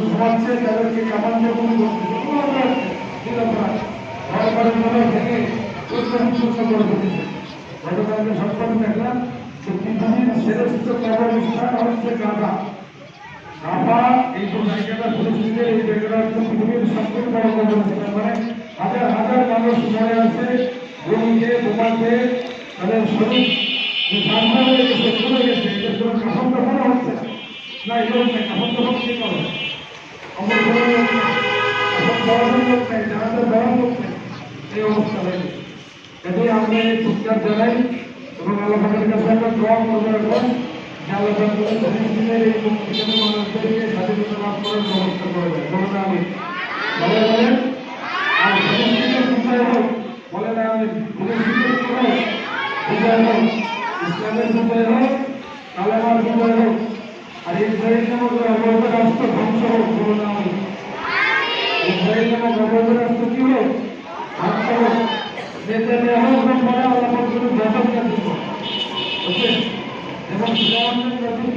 ঘুমাচ্ছে তাদেরকে কামান দিয়ে গুলি করছে, ভেঙে করে ফেলেছে। গতকালকে সংবাদে দেখলাম যে পৃথিবীর শ্রেষ্ঠ কবরস্থান হচ্ছে গাধা। গাধা এই যে জায়গাটা পরিস্থিতি, এই জায়গাটা হচ্ছে পৃথিবীর সবচেয়ে বড় কবরস্থান। মানে হাজার হাজার মানুষ মরে আছে, গলিতে বোমাতে তাদের শরীর ঠান্ডা হয়ে গেছে, চলে গেছে, এদের কোনো কাফন দাফন হচ্ছে না। এরকম নেই, কাফন দাফন কি করে অমর করার লোক নেই, এখন বড়ানোর লোক নেই, জানাতে বড়ার লোক নেই, এই অবস্থা হয়েছে। এটাই আমরা এই চিৎকার জানাই এবং আল্লাহের কাছে আমরা দোয়া করবো এখন যে আল্লাহ ফিলিস্তিনের এই মুক্তিকামী মানুষদেরকে স্বাধীনতা লাভ করার ব্যবস্থা করে দেয়। বলুন আমি বলেন, আর ফিলিস্তিনের বিজয় হোক, বলেন আমি ফিলিস্তিনের কি হোক, বিজয় হোক, ইসলামের বিজয় হোক, কালেমার বিজয় হোক, আর ইসরায়েল নামক অবৈধ রাষ্ট্র ধ্বংস হোক। বলুন আমি ইসরায়েল নামক অবৈধ রাষ্ট্র কি হোক, ধ্বংস হোক। নেতানিয়াহু সম্মানে আল্লাহ পর্যন্ত যতটা দিব, ওকে, এবং ফিরআউনের নতুন